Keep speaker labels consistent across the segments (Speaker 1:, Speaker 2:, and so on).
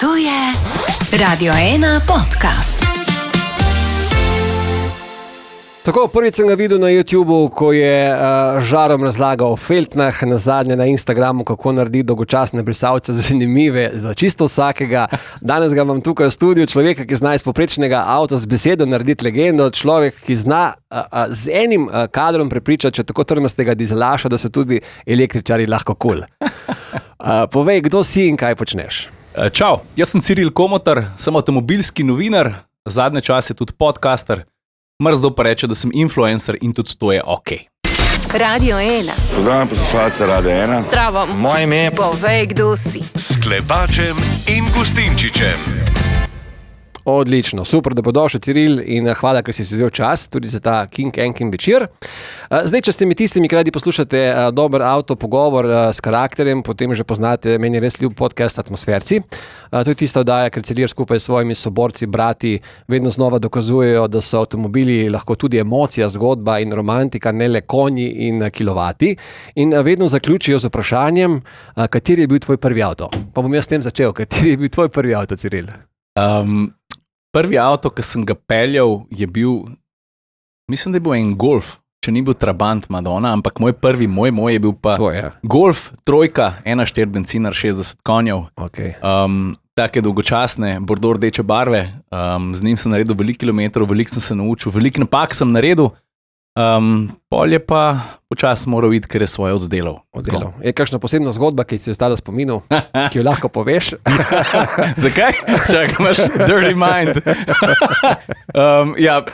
Speaker 1: To je Radio 1 podcast.
Speaker 2: Tako, prvič sem ga videl na YouTubu, ko je žarom razlagal o feltnah, nazadnje na Instagramu, kako narediti dolgočasne brisalce zanimive za čisto vsakega. Danes ga imam tukaj v studiu, človeka, ki zna iz povprečnega avta z besedo narediti legendo, človek, ki zna z enim kadrom prepričati, če tako trmastega dizelaša, da so tudi električari lahko kul. Povej, kdo si in kaj počneš?
Speaker 3: Čau, jaz sem Ciril Komotar, sem avtomobilski novinar, zadnje čase tudi podcaster. Mrzdo pa reče, da sem influencer in tudi to je ok.
Speaker 1: Radio 1.
Speaker 4: Pozdravljam poslušalce Radio 1.
Speaker 1: Zdravo.
Speaker 4: Moje ime je...
Speaker 1: Povej, kdo si.
Speaker 5: S Klepačem in Gustinčičem.
Speaker 2: Odlično, super, da podošel Ciril in hvala, ker si vzel čas tudi za ta King Enkin večer. Zdaj, če ste mi tistimi, ki radi poslušate dober avto pogovor s karakterjem, potem že poznate meni res ljub podcast Atmosferci. To je tista oddaja, ker Cilir skupaj s svojimi soborci, brati vedno znova dokazujejo, da so avtomobili lahko tudi emocija, zgodba in romantika, ne le konji in kilovati. In vedno zaključijo z vprašanjem, kateri je bil tvoj prvi avto. Pa bom jaz s tem začel, kateri je bil tvoj prvi avto, Ciril?
Speaker 3: Prvi avto, ki sem ga peljal, je bil, mislim, da je bil en Golf, če ni bil Trabant Madonna, ampak moj je bil pa Golf, trojka, 1.4 bencinar, 60 konjev.
Speaker 2: Okay.
Speaker 3: Take dolgočasne, bordo rdeče barve, z njim sem naredil veliko kilometrov, veliko sem se naučil, veliko napak sem naredil, pol je pa počas moral iti, ker je svoje oddelal.
Speaker 2: Je kakšna posebna zgodba, ki si ostala spominil, ki jo lahko poveš?
Speaker 3: Zakaj? Čakaj, imaš dirty mind.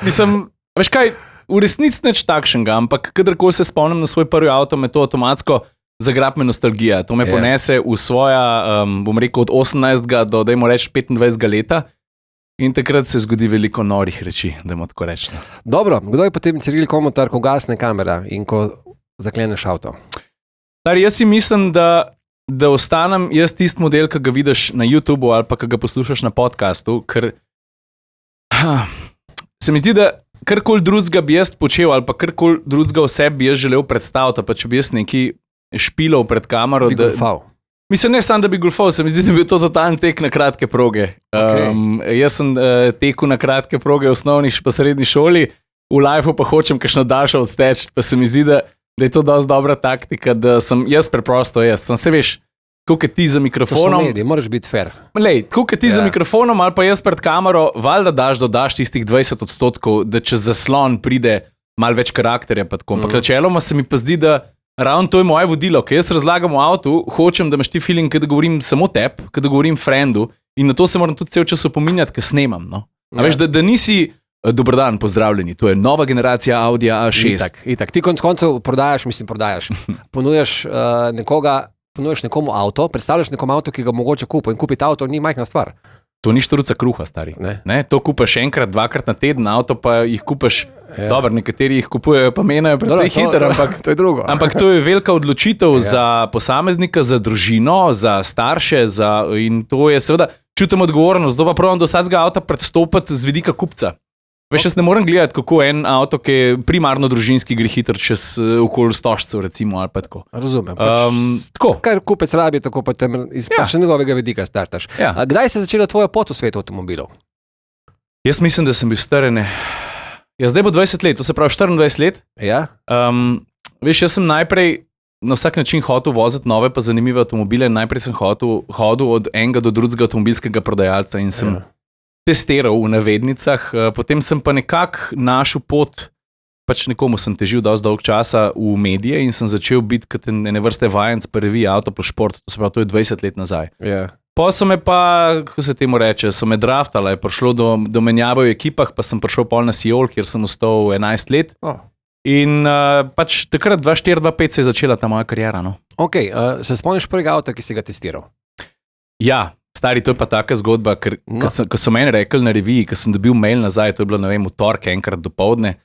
Speaker 3: Mislim, veš kaj, v resnici nič takšnega, ampak kadarkoli se spomnim na svoj prvi avto, me to avtomatsko zagrab me nostalgija. To me ponese v svoja, bom rekel, od 18. do, dajmo reči, 25. leta. In takrat se zgodi veliko norih reči, da mu tako rečem.
Speaker 2: Dobro, kdo je potem Ciril Komotar, ko gasne kamera in ko zakleneš avto?
Speaker 3: Jaz si mislim, da ostanem jaz tisti model, ki ga vidiš na YouTubu ali pa ki ga poslušaš na podcastu, ker se mi zdi, da karkoli drugega bi jaz počel ali pa karkoli drugega o sebi bi jaz želel predstaviti, pa če bi jaz neki špilov pred kamero,
Speaker 2: bi golfal.
Speaker 3: Mislim, ne samo, da bi golfal, se mi zdi, da bi to totalni tek na kratke proge.
Speaker 2: Okay.
Speaker 3: Jaz sem tekel na kratke proge v osnovni pa srednji šoli, v lifeu pa hočem kakšno daljšo odteč, pa se mi zdi, da je to dosti dobra taktika, da sem jaz preprosto jaz. Sem se veš, koliko je ti za mikrofonom.
Speaker 2: To so mediji, moraš biti fair.
Speaker 3: Lej, koliko je ti za mikrofonom ali pa jaz pred kamero, valjda dodaš tistih 20%, da čez zaslon pride malo več karakterja. Ampak načeloma se mi pa zdi, da ravno to je moje vodilo, ker jaz razlagam v avtu, hočem, da imaš ti feeling, da govorim samo tebi, da govorim friendu in na to se moram tudi cel čas opominjati, ker snemam. No? A veš, da nisi dober dan, pozdravljeni, to je nova generacija Audija A6.
Speaker 2: Itak. Ti konec koncev prodajaš, ponujaš nekomu avto, predstavljaš nekomu avto, ki ga mogoče kupi in kupiti avto ni majhna stvar.
Speaker 3: To ni štruca kruha, stari. Ne? To kupaš enkrat, dvakrat na teden, avto pa jih kupaš, dobro, nekateri jih kupujejo pa menajo precej hitro, ampak
Speaker 2: to je drugo.
Speaker 3: Ampak to je velika odločitev za posameznika, za družino, za starše, in to je seveda, čutim odgovornost, pa pravim do vsakega avta predstopiti z vidika kupca. Veš, jaz ne morem gledati, kako en avto, ki je primarno družinski, gre hitro čez okoli stožcev, recimo, ali pa tako.
Speaker 2: Razumem.
Speaker 3: Tako.
Speaker 2: Kar kupec rabi, tako pa tem iz njegovega vidika startaš.
Speaker 3: Ja.
Speaker 2: Kdaj se je začela tvoja pot v svetu avtomobilov?
Speaker 3: Jaz mislim, da sem bil star, zdaj bo 20 let, to se pravi 24 let.
Speaker 2: Ja.
Speaker 3: Veš, jaz sem najprej na vsak način hotel voziti nove pa zanimive avtomobile. Najprej sem hodil od enega do drugega avtomobilskega prodajalca in sem testiral v navednicah, potem sem pa nekako našel pot, pač nekomu sem težil dosti dolg časa v medije in sem začel biti kot ene vrste vajenc pa revije Auto plus šport, to se pravi, to je 20 let nazaj. Pa so me pa, kako se temu reče, so me draftala, je prišlo do menjave v ekipah, pa sem prišel pol na Seoul, kjer sem ostal 11 let. In pač takrat 2004-2005 se je začela ta moja kariera. No.
Speaker 2: Ok, se spomniš prvega avta, ki si ga testiral?
Speaker 3: Ja. Stari, to je pa taka zgodba, ker ko so meni rekli na reviji, ko sem dobil mail nazaj, to je bilo, ne vem, v torek enkrat dopoldne,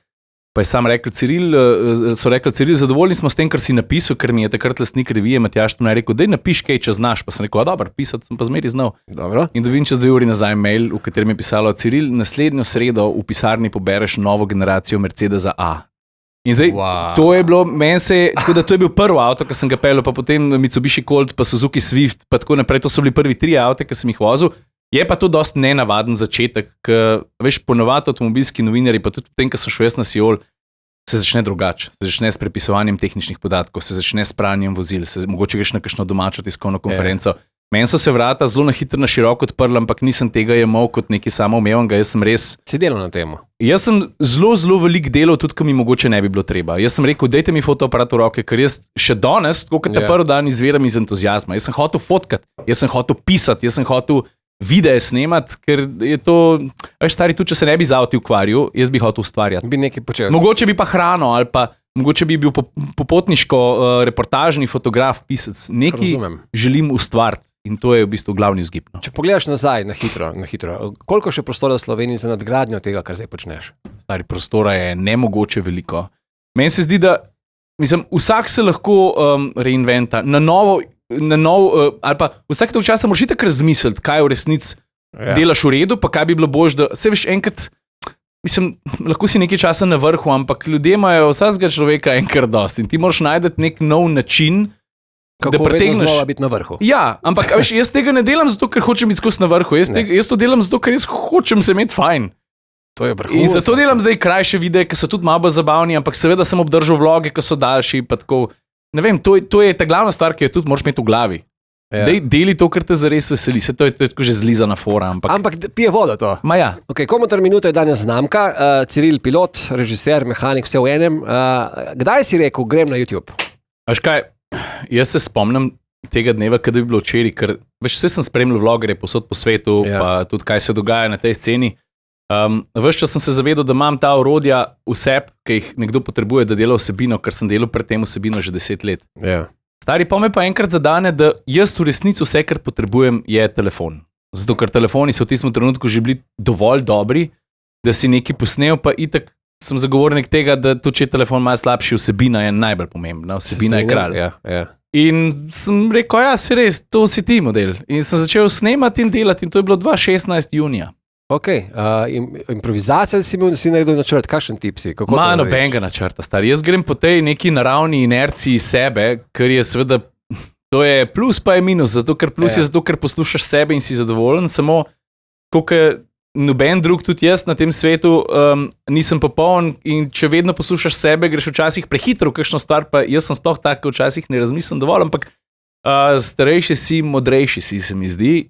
Speaker 3: pa je sam rekel Ciril, zadovoljni smo s tem, kar si napisal, ker mi je takrat lastnik revije Matjaž Tone rekel, daj napiš kaj, če znaš, pa sem rekel, dobro, pisati sem pa zmeri znal.
Speaker 2: Dobro.
Speaker 3: In dobim čez 2 uri nazaj mail, v katerem je pisalo, Ciril, naslednjo sredo v pisarni pobereš novo generacijo Mercedesa A. In zdaj, to je bilo, tako da to je bil prvi avto, ki sem ga peljal, pa potem Mitsubishi Colt, pa Suzuki Swift, pa tako naprej, to so bili prvi 3 avte, ki sem jih vozil. Je pa to dosti nenavaden začetek, ker veš, ponovadi avtomobilski novinarji, pa tudi potem, ko sem šel jaz na Siol, se začne drugače. Se začne s prepisovanjem tehničnih podatkov, se začne s pranjem vozil, mogoče greš na kakšno domačo tiskovno konferenco. Meni so se vrata zelo na hitro, na široko odprla, ampak nisem tega jemal kot nekaj samoumevnega. Jaz sem res.
Speaker 2: Si delal na tem?
Speaker 3: Jaz sem zelo velik delal, tudi ko mi mogoče ne bi bilo treba. Jaz sem rekel, dajte mi fotoaparat v roke, ker jaz še danes, tako kot ta prvi dan, izviram iz entuziazma. Jaz sem hotel fotkati, jaz sem hotel pisati, jaz sem hotel videe snemati, ker je to, veš, stari, tudi če se ne bi z avti ukvarjal, jaz bi hotel ustvarjati.
Speaker 2: Bi nekaj počel.
Speaker 3: Mogoče bi pa hrano ali pa mogoče bi bil popotniško reportažni fotograf, pisec. Nekaj želim ustvariti. In to je v bistvu glavni vzgib. No.
Speaker 2: Če pogledaš nazaj na hitro, koliko še prostora v Sloveniji za nadgradnjo tega, kar zdaj počneš?
Speaker 3: Stari, prostora je nemogoče veliko. Meni se zdi, da vsak se lahko reinventa na novo, ali pa vsak tog časa moraš itak razmisliti, kaj v resnici delaš v redu, pa kaj bi bilo boljše, da se veš enkrat, lahko si nekaj časa na vrhu, ampak ljudje imajo vsakega človeka enkrat dosti in ti moraš najti nek nov način,
Speaker 2: kako pretegneš biti na vrhu.
Speaker 3: Ja, ampak veš, jaz tega ne delam zato, ker hočem biti skozi na vrhu. Jaz to delam zato, ker jaz hočem se imeti fajn.
Speaker 2: To je vrhunsko.
Speaker 3: In zato delam zdaj krajše videe, ki so tudi malo zabavni, ampak seveda sem obdržal vloge, ki so daljši. Ne vem, to je ta glavna stvar, ki jo tudi moraš imeti v glavi. Ja. Deli to, kar te zares veseli. To je tako že zlizana fora.
Speaker 2: Ampak pije vodo to.
Speaker 3: Ma ja.
Speaker 2: Okay, Komentar minuta je danes znamka. Ciril, pilot, režiser, mehanik, vse v enem. Kdaj si rekel, grem na YouTube?
Speaker 3: Veš kaj? Jaz se spomnim tega dneva, kada bi bilo včeraj, ker veš, vse sem spremljal vlogerje posod po svetu, pa tudi kaj se dogaja na tej sceni. Ves čas sem se zavedal, da imam ta orodja vse, ki jih nekdo potrebuje, da dela vsebino, ker sem delal pred tem vsebino že 10 let.
Speaker 2: Yeah.
Speaker 3: Stari pa me pa enkrat zadane, da jaz v resnici vse, kar potrebujem, je telefon. Zato, ker telefoni so v tistem trenutku že bili dovolj dobri, da si nekaj posnel, pa itak sem zagovornik tega, da tudi če je telefon malo slabši, vsebina je najbolj pomembna, vsebina je kralj.
Speaker 2: Ja.
Speaker 3: In sem rekel, ja, si res, to si ti model. In sem začel snemati in delati in to je bilo 2016 junija.
Speaker 2: Ok, improvizacija si naredil načrt, kakšen tip si?
Speaker 3: Ma nobenega načrta, stari. Jaz grem po tej neki naravni inerciji sebe, ker je seveda, to je plus pa je minus, zato ker plus je zato, ker poslušaš sebe in si zadovoljen, samo koliko noben drug, tudi jaz na tem svetu nisem popoln in če vedno poslušaš sebe, greš včasih prehitro v kakšno stvar, pa jaz sem sploh tako, včasih ne razmislim dovolj, ampak starejši si, modrejši si, se mi zdi.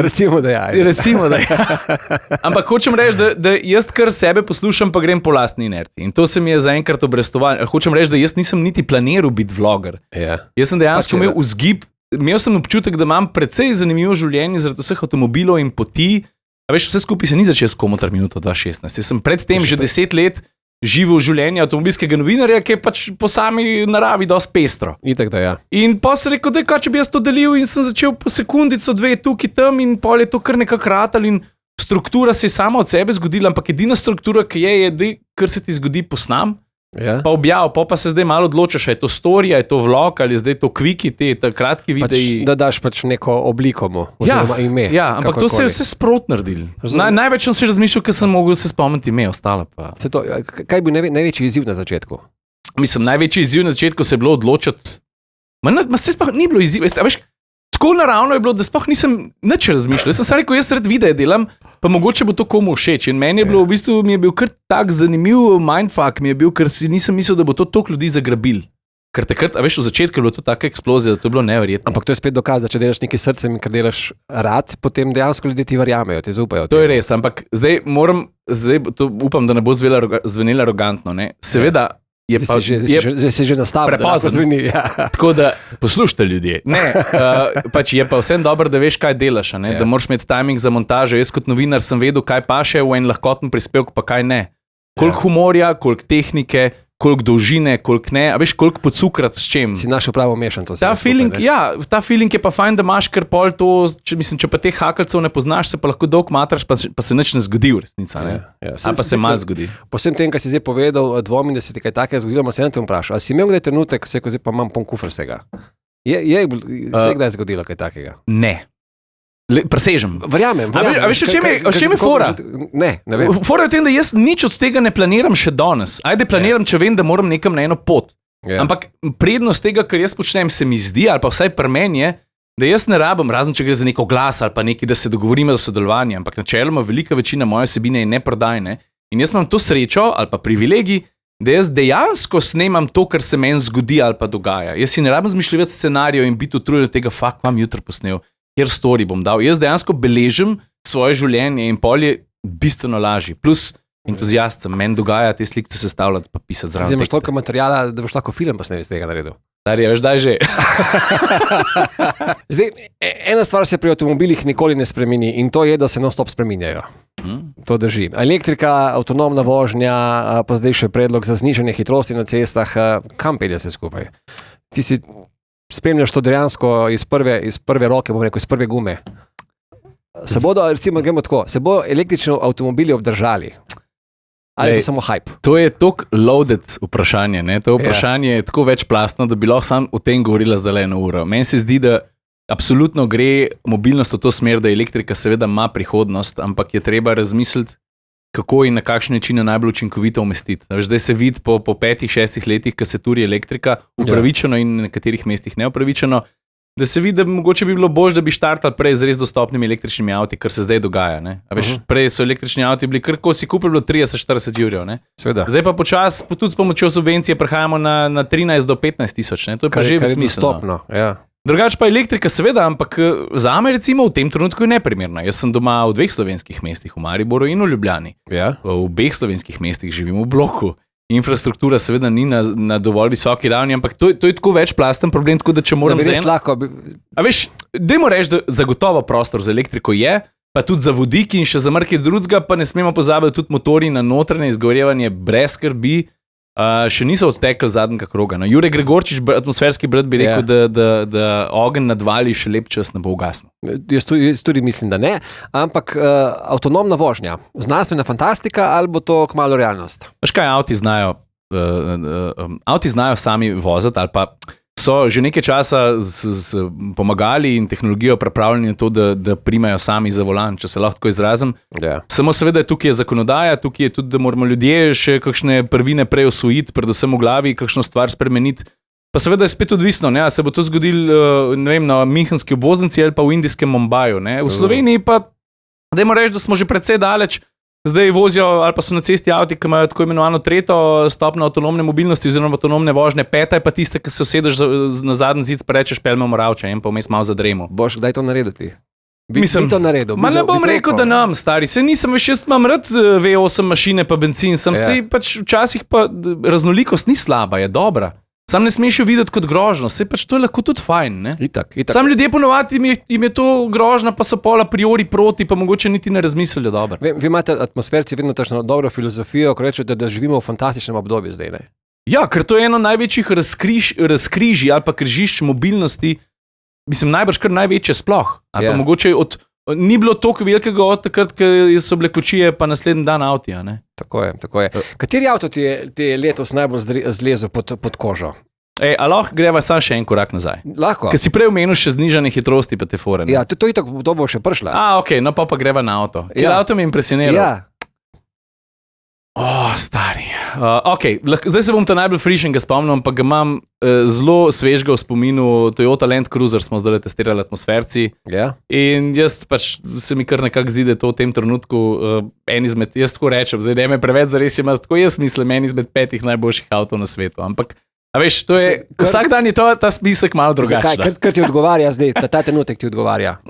Speaker 2: Recimo, da je.
Speaker 3: Recimo, da je. Ampak hočem reči, da jaz kar sebe poslušam, pa grem po lastni inerciji. In to se mi je zaenkrat obrestovalo. Hočem reči, da jaz nisem niti planiral biti vloger.
Speaker 2: Yeah.
Speaker 3: Jaz sem dejansko imel vzgib. Imel sem občutek, da imam precej zanimivo življenje zaradi vseh avtomobilov in poti. A veš, vse skupaj se ni začel s Komentar minuto 2016. Jaz sem predtem že 10 let živel življenje avtomobilskega novinarja, ki je pač po sami naravi dosti pestro.
Speaker 2: Itak da, ja.
Speaker 3: In pa sem rekel, da je kaj, če bi jaz to delil in sem začel po sekundico, dve tukaj tam in pol je to kar nekako ratal in struktura se je sama od sebe zgodila, ampak edina struktura, ki je, kar se ti zgodi, posnam. Ja. Pa objav, pa se zdaj malo odločaš, je to storija, je to vlog ali je zdaj to kviki, te kratki videi.
Speaker 2: Da daš pač neko obliko mu, oziroma ime.
Speaker 3: Ja, ampak to se je vse sprot naredil. Največ sem si razmišljal, ker sem mogel se spomniti ime, ostalo pa.
Speaker 2: Kaj je bil največji izziv na začetku?
Speaker 3: Mislim, največji izziv na začetku se je bilo odločiti. Se sploh ni bilo izziv, veš, tako naravno je bilo, da sploh nisem nič razmišljal. Jaz sem rekel, jaz sred videa delam, pa mogoče bo to komu všeč. In meni je bilo v bistvu, mi je bil kar tak zanimiv mindfuck, mi je bil, ker si nisem mislil, da bo to toliko ljudi zagrabil. Ker takrat, veš, v začetku je bilo to taka eksplozija, da to je bilo neverjetno.
Speaker 2: Ampak to je spet dokaz, da če delaš nekaj srcem in kar delaš rad, potem dejansko ljudje ti verjamejo, ti zaupajo.
Speaker 3: To je res, ampak zdaj to upam, da ne bo zvenelo arogantno, ne. Seveda,
Speaker 2: Zdaj se že nastavlja, da se zveni. Ja.
Speaker 3: Tako da poslušajte ljudje. Pač je pa vsem dobro, da veš, kaj delaš, da moraš imeti timing za montažo. Jaz kot novinar sem vedel, kaj paše v en lahkoten prispevek, pa kaj ne. Koliko humorja, koliko tehnike, koliko dolžine, koliko ne, a veš, koliko pocukrati s čem.
Speaker 2: Si našel pravo mešanico.
Speaker 3: Ta feeling je pa fajn, da imaš, ker pol to, če pa teh hakalcev ne poznaš, se pa lahko dolg matraš, pa se nič ne zgodi v resnica. A pa se malo zgodi.
Speaker 2: Po vsem tem, kar si zdaj povedal, dvomim, da se ti kaj takega zgodilo, se ne te vprašal. A si imel kdaj trenutek, ko se zdaj pa imam poln kufr vsega? Je kdaj zgodilo kaj takega?
Speaker 3: Ne. Presežem.
Speaker 2: Verjamem.
Speaker 3: A veš, o čem je fora?
Speaker 2: Ne vem.
Speaker 3: Fora je v tem, da jaz nič od tega ne planiram še danes. Ajde planiram, če vem, da moram nekam na eno pot. Ampak prednost tega, kar jaz počnem, se mi zdi, ali pa vsaj pri meni je, da jaz ne rabim, razen če gre za neko glas ali pa nekaj, da se dogovorimo za sodelovanje, ampak načeloma velika večina moje vsebine je neprodajne in jaz imam to srečo ali pa privilegij, da jaz dejansko snemam to, kar se meni zgodi ali pa dogaja. Jaz si ne rabim zmišljati scenarijev in biti utrujen od tega, vam jutro posnel, kjer story bom dal. Jaz dejansko beležim svoje življenje in pol je bistveno lažji. Plus entuzijast sem, meni dogaja te slikce sestavljati pa pisati zraven.
Speaker 2: Zdaj imaš toliko materijala, da boš lahko film posnel iz tega naredil.
Speaker 3: Darja, veš, daj že.
Speaker 2: Zdaj, ena stvar se pri avtomobilih nikoli ne spremeni in to je, da se non-stop spreminjajo. To drži. Elektrika, avtonomna vožnja, pa zdaj še predlog za znižanje hitrosti na cestah, kam pelje se skupaj? Ti si spremljaš to dejansko iz prve roke, bom rekel, iz prve gume. Se bodo, recimo, gremo tako, se bodo električni avtomobili obdržali? Ali je to samo hype?
Speaker 3: To je tako loaded vprašanje. Ne? To vprašanje je tako večplastno, da bi lahko sam o tem govorila zdaj eno uro. Meni se zdi, da absolutno gre mobilnost v to smer, da elektrika seveda ima prihodnost, ampak je treba razmisliti, kako in na kakšen način najbolj učinkovito umestiti. Zdaj se vidi po 5-6 letih, ko se turi elektrika, upravičeno in na nekaterih mestih neupravičeno, da se vidi, da mogoče bi bilo bolje, da bi štartali prej z res dostopnimi električnimi avti, kar se zdaj dogaja. Veš, prej so električni avti bili kar, ko si kupil, bilo 30-40 jurjev. Zdaj pa počasi, tudi s pomočjo subvencije, prehajamo na 13 do 15 tisoč. To je pa že smiselno. Drugače pa elektrika, seveda, ampak za me recimo v tem trenutku je neprimerna. Jaz sem doma v 2 slovenskih mestih, v Mariboru in v Ljubljani. V obeh slovenskih mestih živim v bloku. Infrastruktura seveda ni na dovolj visoki ravni, ampak to je tako večplasten problem, tako da če moram A veš, dajmo reči, da zagotovo prostor za elektriko je, pa tudi za vodiki in še za marsikaj drugega, pa ne smemo pozabiti tudi motorji na notranje izgorevanje brez skrbi, še niso odtekli zadnjega kroga. No, Jure Gregorčič, atmosferski brat, bi rekel, da ogenj nadvali še lep čas ne bo ugasnil.
Speaker 2: Jaz tudi mislim, da ne, ampak avtonomna vožnja, znanstvena fantastika ali bo to kmalu realnost?
Speaker 3: Veš kaj, avti znajo sami voziti ali pa so že nekaj časa pomagali in tehnologijo pripravljeni na to, da primajo sami za volan, če se lahko tako izrazim. Samo seveda tukaj je zakonodaja, tukaj je tudi, da moramo ljudje še kakšne prvine prej osvojiti, predvsem v glavi, kakšno stvar spremeniti. Pa seveda je spet odvisno, se bo to zgodilo, ne vem, na Münchenski obvoznici ali pa v indijskem Mumbaju. V Sloveniji pa, dajmo reči, da smo že precej daleč. Zdaj vozijo ali pa so na cesti avti, ki imajo tako imenovano 3. stopnjo avtonomne mobilnosti oziroma avtonomne vožnje, 5. je pa tista, ki se usedeš na zadnji zid, pa rečeš, peljemo Moravče in pa vmes malo zadremo.
Speaker 2: Boš kdaj to narediti?
Speaker 3: Mislim,
Speaker 2: to naredil.
Speaker 3: Ma ne bom rekel, da nam, stari. Se nisem več, jaz imam rad V8 mašine pa benzin, sem si pač včasih pa raznolikost ni slaba, je dobra. Sam ne smeš jo videti kot grožno, se pač to je lahko tudi fajn, ne?
Speaker 2: Itak.
Speaker 3: Sam ljudje ponovadi jim je to grožna, pa so pol a priori proti, pa mogoče niti ne razmislijo dobro.
Speaker 2: Vi imate atmosferci vedno takšno dobro filozofijo, ko rečete, da živimo v fantastičnem obdobju zdaj, ne?
Speaker 3: Ja, ker to je eno največjih razkrižij ali pa križišč mobilnosti, mislim, najbrž kar največje sploh. Ali pa mogoče ni bilo toliko velikega od takrat, ko so bile kočije, pa naslednji dan avtija, ne?
Speaker 2: Tako je. Kateri avto ti je letos najbolj zlezel pod kožo?
Speaker 3: A lahko greva samo še en korak nazaj.
Speaker 2: Lahko.
Speaker 3: Ker si prej omenil še znižanje hitrosti pa te fore.
Speaker 2: Ja, to itak to bo še prišla.
Speaker 3: Ok, no pa greva na avto. Ker avto mi je impresioniral.
Speaker 2: Ja.
Speaker 3: Stari. Zdaj se bom ta najbolj frišenega spomnil, ampak ga imam zelo svežega v spominu. Toyota Land Cruiser smo zdaj testirali atmosferci. In jaz pač se mi kar nekako zdi, da je to v tem trenutku en izmed, jaz tako rečem, zdaj ne me preveč zares ima, tako jaz mislim, en izmed 5 najboljših avtov na svetu. Ampak, a veš, to je, vsak dan je ta spisek malo drugačen.
Speaker 2: Zakaj? Ker ti odgovarja zdaj, ta trenutek ti odgovarja?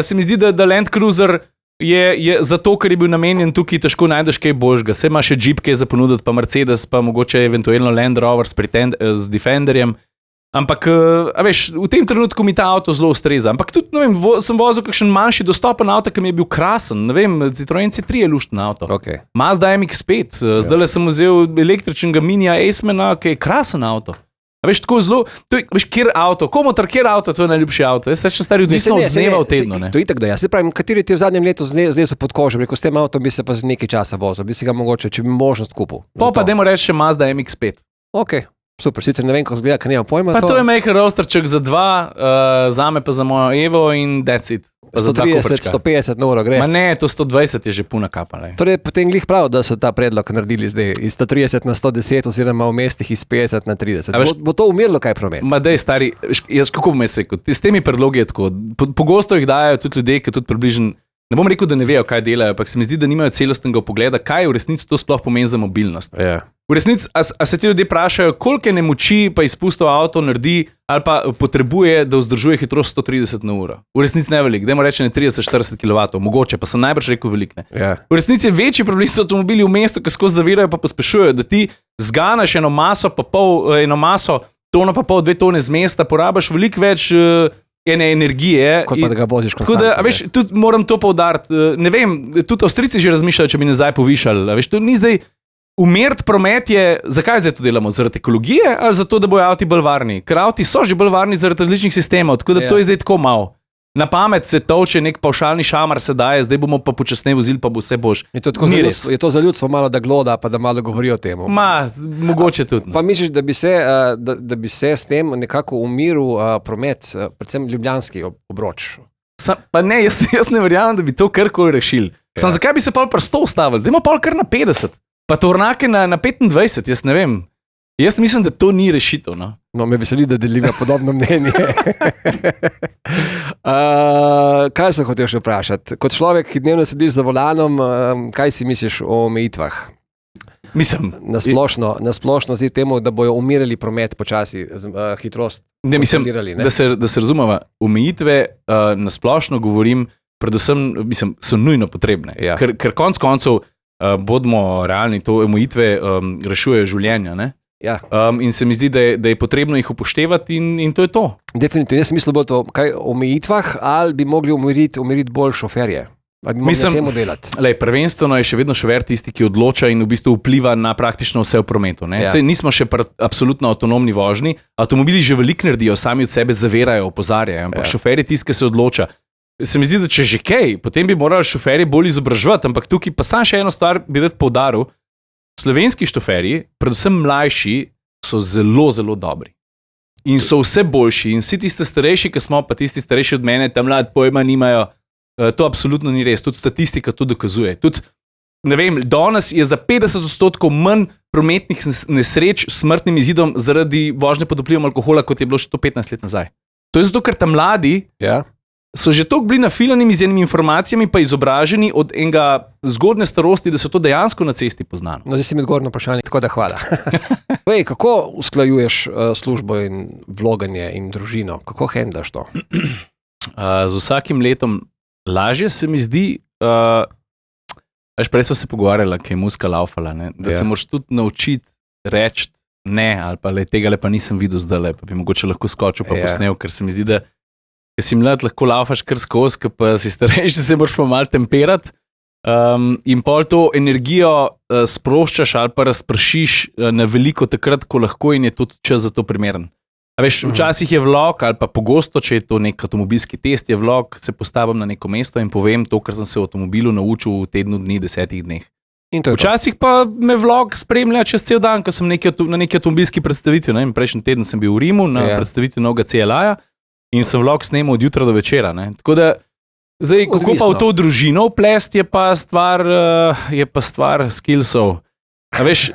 Speaker 3: Se mi zdi, da Land Cruiser je zato, ker je bil namenjen tukaj, težko najdeš kaj božga. Saj ima še Jeep, ki je za ponuditi, pa Mercedes, pa mogoče eventualno Land Rover z Defenderjem. Ampak, a veš, v tem trenutku mi ta avto zelo ustreza. Ampak tudi, ne vem, sem vozil kakšen manjši dostopen avto, ki mi je bil krasen. Ne vem, Citroen C3 je lušten avto. Mazda MX-5, zdaj sem vzel električnega Minija Acemana, ki je krasen avto. A veš, tako zelo, veš, kjer avto, komotor, kjer avto, to je najljubši avto. Jaz sem stari odvisno od dneva v tednu, ne?
Speaker 2: To je itak, da ja. Se pravim, kateri ti je v zadnjem letu zlezel pod kožo, rekel, s tem avtom bi se pa z nekaj časa vozil, bi si ga mogoče, če bi možnost kupil.
Speaker 3: Pa dajmo reči še Mazda MX-5.
Speaker 2: Super, sicer ne vem, kako zgleda, ker nimam pojma.
Speaker 3: Pa to je majhen rosterček za 2, zame pa za mojo Evo in that's it. Pa za
Speaker 2: 130, 150 na uro gre.
Speaker 3: Ma ne, to 120 je že puna kapa.
Speaker 2: Torej, potem glih prav, da so ta predlog naredili zdaj iz 130 na 110 oziroma v mestih iz 50 na 30. Bo to umirilo kaj promet?
Speaker 3: Ma dej, stari, jaz kako bom jaz rekel, s temi predlogi je tako, pogosto jih dajo tudi ljudje, ki tudi približno, ne bom rekel, da ne vejo, kaj delajo, ampak se mi zdi, da nimajo celostnega pogleda, kaj v resnici to sploh pomeni za mobilnost.
Speaker 2: Ja.
Speaker 3: V resnici, a se ti ljudje vprašajo, koliko nemoči pa izpustov avto naredi ali pa potrebuje, da vzdržuje hitrost 130 na uro. V resnici ne velik, dajmo reči ne 30-40 kW, mogoče, pa sem najbrž rekel velik.
Speaker 2: Ja.
Speaker 3: V resnici je večji problem so avtomobili v mestu, ki skozi zavirajo pa pospešujejo, da ti zganaš eno maso, tono pa pol, 2 tone z mesta, porabiš veliko več ene energije.
Speaker 2: Kot pa da ga voziš konstantno.
Speaker 3: Tako da, veš, tudi moram to poudariti, ne vem, tudi Avstrijci že razmišljajo, če bi nazaj povišali, veš, to ni zdaj. Umiriti promet je, zakaj zdaj to delamo? Zaradi ekologije ali zato, da bojo avti bolj varni? Ker avti so že bolj varni zaradi različnih sistemov, tako da to je zdaj tako malo. Na pamet se toče, nek pavšalni šamar se daje, zdaj bomo pa počasneje vozili, pa bo vse bož.
Speaker 2: Je to za ljudstvo malo, da gloda, pa da malo govori o tem?
Speaker 3: Mogoče tudi.
Speaker 2: Pa misliš, da bi se s tem nekako umiril promet, predvsem ljubljanski obroč?
Speaker 3: Pa ne, jaz ne verjamem, da bi to karkoli rešili. Zakaj bi se pa pri 100 ustavili? Dajmo pa kar na 50. Pa tornake na 25, jaz ne vem. Jaz mislim, da to ni rešitev.
Speaker 2: No, me veseli, da deliva podobno mnenje. Kaj sem hotel še vprašati? Kot človek, ki dnevno sediš za volanom, kaj si misliš o omejitvah?
Speaker 3: Mislim.
Speaker 2: Na splošno zdi temu, da bojo umirali promet počasi, hitrost.
Speaker 3: Ne, mislim, da se razumeva. Omejitve na splošno govorim, predvsem mislim, so nujno potrebne. Ja. Ker konc koncev bodimo realni, to omejitve rešujejo življenja. Ne?
Speaker 2: Ja.
Speaker 3: In se mi zdi, da je potrebno jih upoštevati in to je to.
Speaker 2: Definitivno. Jaz sem mislil bolj to, kaj o omejitvah, ali bi mogli umiriti bolj šoferje. Ali bi mogli temu delati?
Speaker 3: Prvenstveno je še vedno šofer tisti, ki odloča in v bistvu vpliva na praktično vse v prometu. Ja. Sej nismo še absolutno avtonomni vožnji, avtomobili že veliko naredijo, sami od sebe zavirajo, opozarjajo, ampak šofer je tisti, ki se odloča. Se mi zdi, da če že kaj, potem bi morali šoferji bolj izobraževati, ampak tukaj pa sam še eno stvar bi rad poudaril. Slovenski šoferji, predvsem mlajši, so zelo, zelo dobri. In so vse boljši. In vsi tisti starejši, ki smo, pa tisti starejši od mene, tam mlad pojma nimajo, to absolutno ni res. Tudi statistika to dokazuje. Tudi, ne vem, danes je za 50% manj prometnih nesreč s smrtnim izidom zaradi vožnje pod vplivom alkohola, kot je bilo še to 15 let nazaj. To je zato, ker tam mladi so že toliko bili nafiljeni z enimi informacijami, pa izobraženi od enega zgodne starosti, da so to dejansko na cesti poznali.
Speaker 2: No, zdaj si mi odgovoril na vprašanje, tako da hvala. Vej, kako usklajuješ službo in vloganje in družino? Kako handlaš to?
Speaker 3: Z vsakim letom lažje se mi zdi, prej smo se pogovarjali, kaj je muska laufala, da se moraš tudi naučiti reči ne, ali pa tega pa nisem videl zdaj, pa bi mogoče lahko skočil pa posnel, ker se mi zdi, da ker si mlad, lahko laufaš kar skozi, ker pa si starejši, se moraš pa malo temperati in pol to energijo sproščaš ali pa razpršiš na veliko takrat, ko lahko in je tudi čas za to primeren. A veš, včasih je vlog ali pa pogosto, če je to nek avtomobilski test, je vlog, se postavim na neko mesto in povem to, kar sem se v avtomobilu naučil v tednu dni, 10 dneh. Včasih pa me vlog spremlja čez cel dan, ko sem na neki avtomobilski predstavitvi. Prejšnji teden sem bil v Rimu na predstavitvi novega CLA-ja. In sem vlog snemal od jutra do večera. Tako da, zdaj, kako pa v to družino vplest, je pa stvar skillsov. A veš,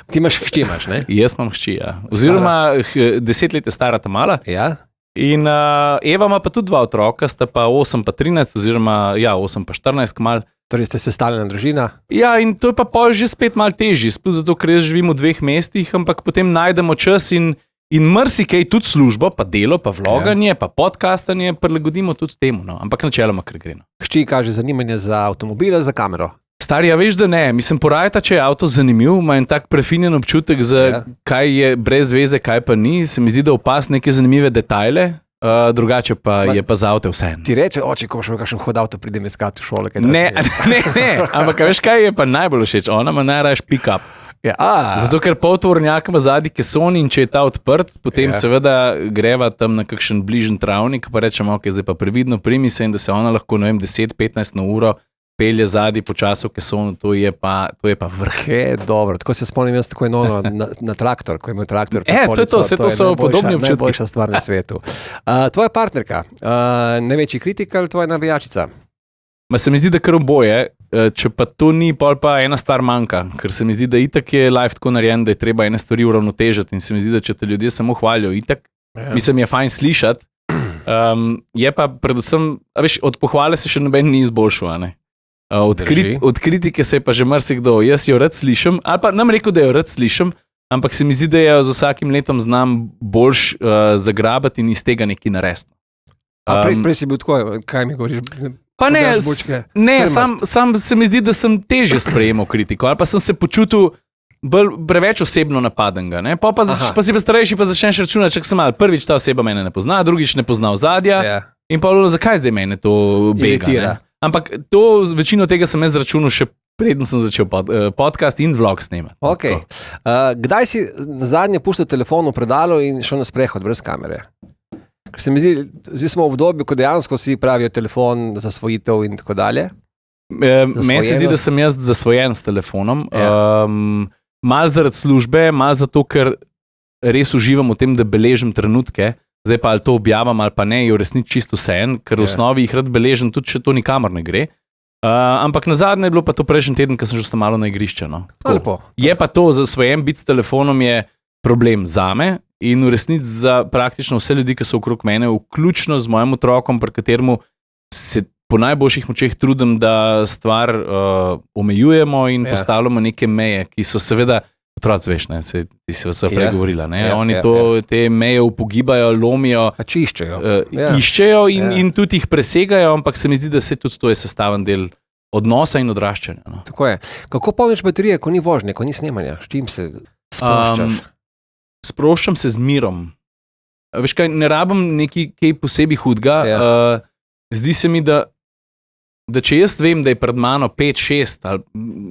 Speaker 2: ti imaš hči, ne?
Speaker 3: Jaz imam hči, ja. Oziroma 10 let je stara ta mala.
Speaker 2: Ja.
Speaker 3: In Eva ima pa tudi 2 otroka, sta pa 8 pa 13, oziroma 8 pa 14 kmal.
Speaker 2: Torej ste sestavljena družina?
Speaker 3: Ja, in to je pa pol že spet malo težji, sploh zato, ker jaz živim v 2 mestih, ampak potem najdemo čas in marsikaj, tudi službo, pa delo, pa vloganje, pa podcastanje, prilagodimo tudi temu, ampak načeloma, ker gre.
Speaker 2: Hči kaže zanimanje za avtomobile, za kamero?
Speaker 3: Stari, ja veš, da ne. Mislim, porajta, če je avto zanimiv, ima en tak prefinjen občutek za kaj je brez veze, kaj pa ni. Se mi zdi, da opaz neke zanimive detajle, drugače pa je pa za avto vse.
Speaker 2: Ti reče, oče, ko še kakšen hod avto pridem iskati v šole?
Speaker 3: Ne, ampak veš, kaj je pa najbolj všeč? Ona ima najraje pick-up. Zato, ker poltovornjak ima zadnji keson in če je ta odprt, potem seveda greva tam na kakšen bližen travnik, pa rečemo, ok, zdaj pa previdno primi se in da se ona lahko, 10-15 na uro pelje zadnji počasi v kesonu, to je pa vrh.
Speaker 2: Dobro, tako se spomnim jaz tako eno na traktor, ko je imel traktor.
Speaker 3: To je to, vse to so podobni občutki.
Speaker 2: Najboljša stvar na svetu. Tvoja partnerka, največji kritik ali tvoja navijačica?
Speaker 3: Se mi zdi, da kar oboje, če pa to ni, pa ena stvar manjka, ker se mi zdi, da itak je life tako narejen, da je treba ene stvari uravnotežiti in se mi zdi, da če te ljudje samo hvalijo, itak, mislim, je fajn slišati, je pa predvsem, veš, od pohvale se še noben ni izboljšal, ne? Od kritike se je pa že marsikdo, jaz jo rad slišim, ali pa nam rekel, da jo rad slišim, ampak se mi zdi, da jo z vsakim letom znam boljš zagrabati in iz tega nekaj narediti.
Speaker 2: Prej si bil tako, kaj mi govoriš?
Speaker 3: Pa sam se mi zdi, da sem težje sprejemal kritiko, ali pa sem se počutil preveč osebno napadenega. Pa si pa starejši, pa začneš računati, čak sem mal, prvič ta oseba mene ne pozna, drugič ne pozna ozadja in pa zakaj zdaj mene to bega. Ampak to, večino tega sem jaz računal še preden sem začel podcast in vlog snemati.
Speaker 2: Okay. Kdaj si zadnje pustil telefon v predalu in šel na sprehod brez kamere? Ker se mi zdi, zdaj smo v obdobju, ko dejansko si pravijo telefon, zasvojitev in tako dalje.
Speaker 3: Meni se zdi, da sem jaz zasvojen s telefonom. Mal zaradi službe, mal zato, ker res uživam v tem, da beležim trenutke. Zdaj pa ali to objavim ali pa ne, je v resnici čisto vseeno, ker v osnovi jih rad beležim, tudi če to nikamor ne gre. Ampak nazadnje je bilo pa to prejšnji teden, ko sem že malo na igrišče. No. Je pa to, zasvojen biti s telefonom je problem zame. In v resnici za praktično vse ljudi, ki so okrog mene, vključno z mojim otrokom, pri kateremu se po najboljših močeh trudim, da stvar omejujemo in postavljamo neke meje, ki so seveda, otroci veš, ti si vse prej govorila, oni te meje upogibajo, lomijo, iščejo in tudi jih presegajo, ampak se mi zdi, da se tudi to je sestaven del odnosa in odraščanja. No.
Speaker 2: Tako je. Kako polniš baterije, ko ni vožnje, ko ni snemanja? S čim se sproščaš?
Speaker 3: Sproščam se z mirom. Veš kaj, ne rabim nekaj posebej hudga. Zdi se mi, da če jaz vem, da je pred mano 5-6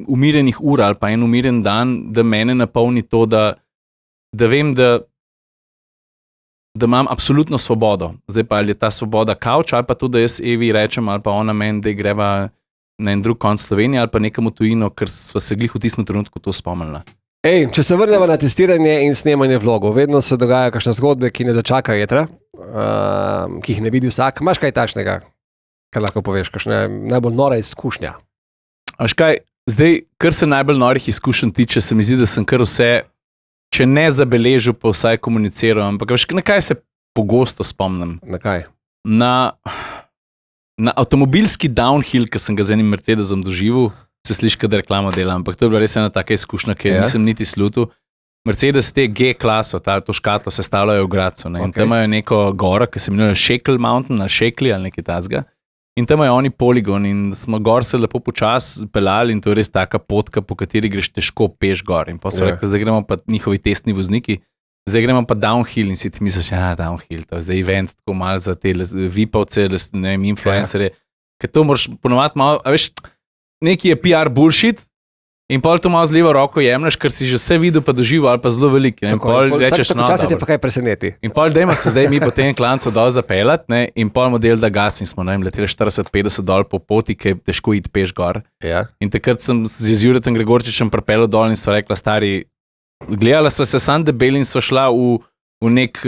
Speaker 3: umirjenih ur ali pa en umirjen dan, da mene napolni to, da vem, da imam absolutno svobodo. Zdaj pa ali je ta svoboda kavč ali pa to, da jaz Evi rečem ali pa ona meni, da greva na en drug konc Slovenije ali pa nekam v tujino, ker sva se glih v tistem trenutku to spomnila.
Speaker 2: Če se vrnemo na testiranje in snemanje vlogov, vedno se dogaja kakšne zgodbe, ki ne dočakajo jetra, ki jih ne vidi vsak. Imaš kaj takšnega, kar lahko poveš, kakšna najbolj nora izkušnja?
Speaker 3: Veš kaj, zdaj, kar se najbolj norih izkušenj tiče, se mi zdi, da sem kar vse, če ne zabeležil, pa vsaj komuniciral, ampak veš, na kaj se pogosto spomnim?
Speaker 2: Na kaj?
Speaker 3: Na avtomobilski downhill, ki sem ga z enim Mercedesom doživel, se sliši, da reklamo dela, ampak to je bila res ena taka izkušnja, ki nisem niti slutil. Mercedes te G-klaso, to škatlo sestavljajo v Gradcu, in tam imajo neko goro, ki se imenuje Shackle Mountain, ali Shackle ali nekaj tazga. In tam imajo oni poligon in smo gor se lepo počas pelali in to je res taka potka, po kateri greš težko peš gor. In pa so rekli, zdaj gremo pa njihovi testni vozniki, zdaj gremo pa downhill in si ti misliš, downhill, to je zdaj event, tako malo za te vipavce, ne vem, influencerje, ker to moraš ponovati malo, a veš, neki je PR bullshit in pol to malo z levo roko jemlješ, ker si že vse videl pa doživel ali pa zelo velik. In pol rečeš,
Speaker 2: včasih te pa kaj preseneti.
Speaker 3: In pol dajmo se zdaj mi po tem klancu dol zapeljati, in pol model da gas in smo leteli 40-50 dol po poti, ki je težko iti peš gor. In takrat sem z Juretom Gregorčičem pripeljal dol in sva rekla, stari, gledala sva se sam debeli in sva šla v nek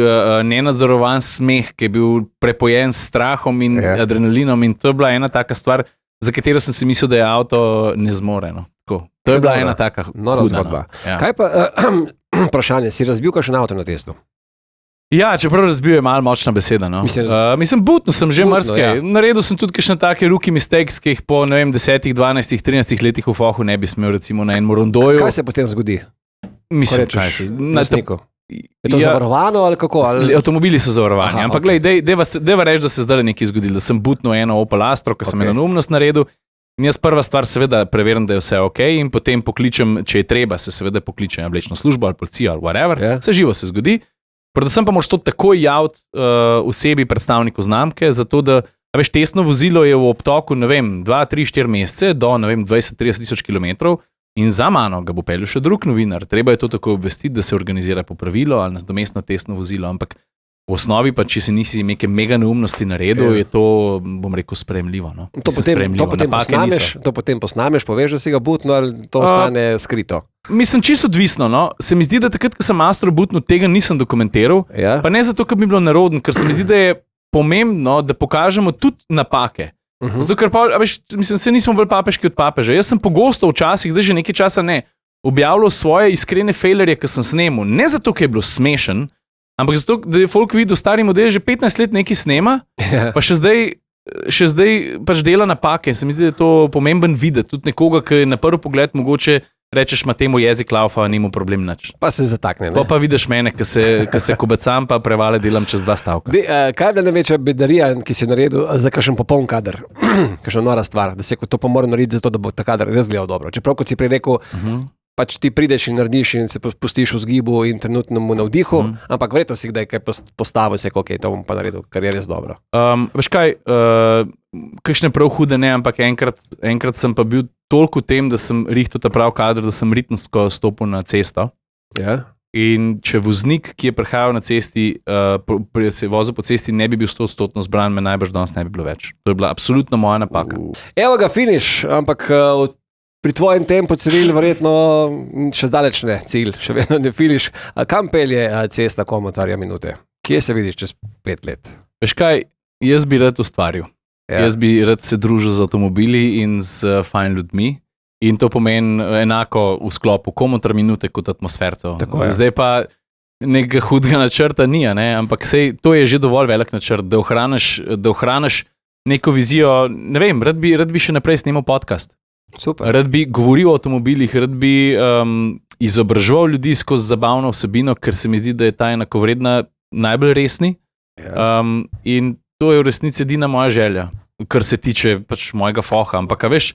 Speaker 3: nenadzorovan smeh, ki je bil prepojen s strahom in adrenalinom in to je bila ena taka stvar, za katero sem si mislil, da je avto nezmoreno. To je bila ena taka
Speaker 2: nora zgodba. Kaj pa, vprašanje, si razbil kakšen avto na testu?
Speaker 3: Ja, čeprav razbil je malo močna beseda. No. Mislim, butno sem že marsikaj. Naredil sem tudi kakšne take rookie mistakes, ki jih po, 10, 12, 13 letih v fohu ne bi smel, recimo na enem rondoju.
Speaker 2: Kaj se potem zgodi?
Speaker 3: Mislim, kaj se?
Speaker 2: Je to zavarovano ali kako?
Speaker 3: Avtomobili so zavarovani, ampak deva reči, da se zdaj nekaj zgodilo, da sem butno eno Opel Astro, ki sem eno neumnost naredil in jaz prva stvar seveda preverim, da je vse ok in potem pokličem, če je treba, se seveda pokličem vlečno službo ali policijo ali whatever, vse živo se zgodi. Predvsem pa moraš to takoj javiti osebi, predstavniku znamke, zato da, veš, testno vozilo je v obtoku, 2, 3, 4 mesece do, 20-30 tisoč kilometrov in za mano ga bo peljal še drug novinar. Treba je to tako obvestiti, da se organizira popravilo ali nadomestno testno vozilo, ampak v osnovi pa, če si nisi neke mega neumnosti naredil, je to, bom rekel, sprejemljivo. No?
Speaker 2: To potem posnameš, poveš, da si ga butno, ali to ostane skrito?
Speaker 3: Mislim, čisto odvisno. No? Se mi zdi, da takrat, ko sem Astro butno, tega nisem dokumentiral.
Speaker 2: Ja.
Speaker 3: Pa ne zato, ker bi bilo narodno, ker se mi zdi, da je pomembno, da pokažemo tudi napake. Zato, ker pa, se nismo bolj papeški od papeža. Jaz sem pogosto včasih, zdaj že nekaj časa ne, objavljal svoje iskrene failerje, ki sem snemal. Ne zato, ker je bilo smešen, ampak zato, da je folk videl, stari model že 15 let nekaj snema, pa še zdaj pač dela napake. Se mi zdi, da je to pomemben videti. Tudi nekoga, ki na prvi pogled mogoče rečeš, ima temu jezik laufa, nima problem nič.
Speaker 2: Pa se zatakne.
Speaker 3: Pa vidiš mene, ki se kobacam, pa prevale delam čez 2 stavka.
Speaker 2: Kaj je bila največja bedarija, ki si jo naredil za kakšen popoln kader? Kakšna nora stvar, da se to pa mora narediti zato, da bo ta kader res gledal dobro. Čeprav, kot si prej rekel, pač ti prideš in narediš in se pustiš v zgibu in trenutnemu navdihu, ampak verjetno si kdaj kaj postavil, se ok, to bom pa naredil, kar je res dobro.
Speaker 3: Veš kaj, kakšne prav hude ne, ampak enkrat sem pa bil toliko v tem, da sem rihtal ta prav kader, da sem ritmsko stopil na cesto.
Speaker 2: Ja.
Speaker 3: In če voznik, ki je prihajal na cesti, se je vozil po cesti, ne bi bil 100% zbran, me najbrž danes ne bi bilo več. To je bila absolutno moja napaka.
Speaker 2: Evo ga, finiš, ampak pri tvojem tempu, Ciril, verjetno še zdaleč ne cilj, še vedno ne finiš. Kam pelje cesta Komotarja minute? Kje se vidiš čez 5 let?
Speaker 3: Veš kaj, jaz bi rad ustvaril. Ja. Jaz bi rad se družil z avtomobili in z fajn ljudmi. In to pomeni enako v sklopu Komotar minute kot atmosfercev. Zdaj pa nekega hudega načrta ni, ne? Ampak sej, to je že dovolj velik načrt, da ohraniš neko vizijo. Ne vem, rad bi še naprej snemal podcast.
Speaker 2: Super.
Speaker 3: Rad bi govoril o avtomobilih, rad bi izobraževal ljudi skozi zabavno vsebino, ker se mi zdi, da je ta enakovredna najbolj resni.
Speaker 2: Ja.
Speaker 3: In to je v resnici edina moja želja, kar se tiče pač mojega foha. Ampak, veš,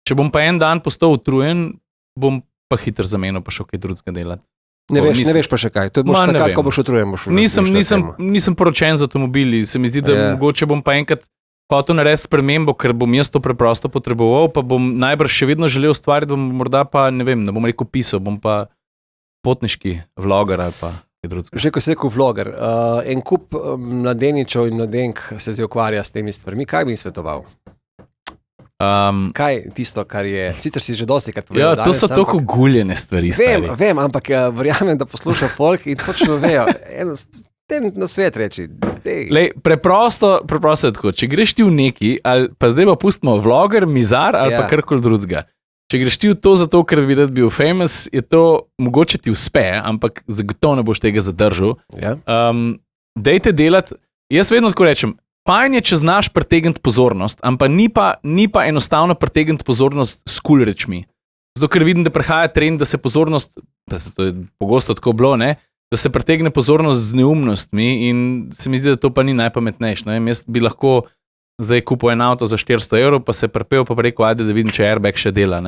Speaker 3: če bom pa en dan postal utrujen, bom pa hitro zamenil, pa še kaj drugega delati.
Speaker 2: Ne veš pa še kaj. To je takrat, ko boš utrujen.
Speaker 3: Nisem poročen z avtomobili. Se mi zdi, da mogoče bom pa enkrat hotel narediti spremembo, ker bom jaz to preprosto potreboval, pa bom najbrž še vedno želel ustvariti, bom morda pa, ne vem, ne bom rekel pisal, bom pa potniški vloger ali pa kaj drugega.
Speaker 2: Že ko si rekel vloger, en kup mladeničev in mladenk se zdaj ukvarja s temi stvarmi. Kaj bi jim svetoval? Kaj tisto, kar je, sicer si že dosti krat povedal.
Speaker 3: Ja, to so toliko guljene stvari.
Speaker 2: Vem, ampak verjamem, da posluša folk in točno vejo. Na svet reči.
Speaker 3: Lej, preprosto je tako. Če greš ti v neki, ali pa zdaj pa pustimo vloger, mizar ali pa karkoli drugega. Če greš ti v to zato, ker bi rad bil famous, je to mogoče ti uspe, ampak zagotovo ne boš tega zadržal.
Speaker 2: Ja.
Speaker 3: Dajte delati, jaz vedno tako rečem, fajn je, če znaš pritegniti pozornost, ampak ni pa enostavno pritegniti pozornost s cool rečmi. Zato, ker vidim, da prihaja trend, da se pozornost, da se to je pogosto tako bilo, ne, da se pritegne pozornost z neumnostmi in se mi zdi, da to pa ni najpametnejše. Jaz bi lahko zdaj kupil en avto za 400 €, pa se prepel, pa rekel, ajde, da vidim, če airbag še dela.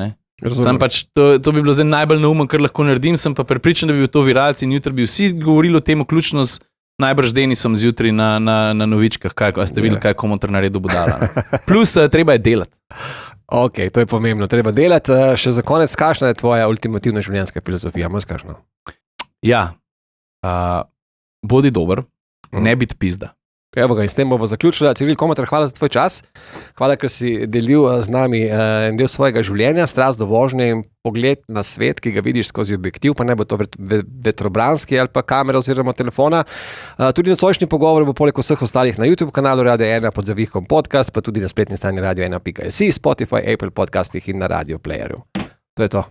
Speaker 3: Sam pač, to bi bilo zdaj najbolj neumen, kar lahko naredim, sem pa prepričan, da bi bil to viralci in jutri bi vsi govorili o tem, vključno z najbrž Denisom zjutraj na novičkah, a ste videli, kaj Komotar naredil budala. Plus, treba je delati.
Speaker 2: Ok, to je pomembno, treba delati. Še za konec, kakšna je tvoja ultimativna življenjska filozofija?
Speaker 3: Ja, bodi dober, ne biti pizda.
Speaker 2: Evo ga, in s tem bomo zaključili. Ciril Komotar, hvala za tvoj čas. Hvala, ker si delil z nami en del svojega življenja, strast do vožnje in pogled na svet, ki ga vidiš skozi objektiv, pa ne bo to vetrobranski ali pa kamera oziroma telefona. Tudi nocojšnji pogovor bo poleg vseh ostalih na YouTube kanalu Radio 1 pod zavihkom podcast, pa tudi na spletni strani radio1.si, Spotify, Apple podcastih in na Radio Playerju. To je to.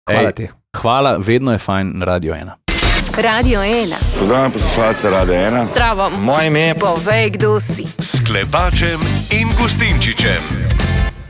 Speaker 2: Hvala ti.
Speaker 3: Hvala, vedno je fajn na Radio 1.
Speaker 1: Radio 1.
Speaker 4: Pozdravljam poslušalce Radio 1.
Speaker 1: Zdravo.
Speaker 4: Moje ime je...
Speaker 1: Povej, kdo si.
Speaker 5: S Klepačem in Gustinčičem.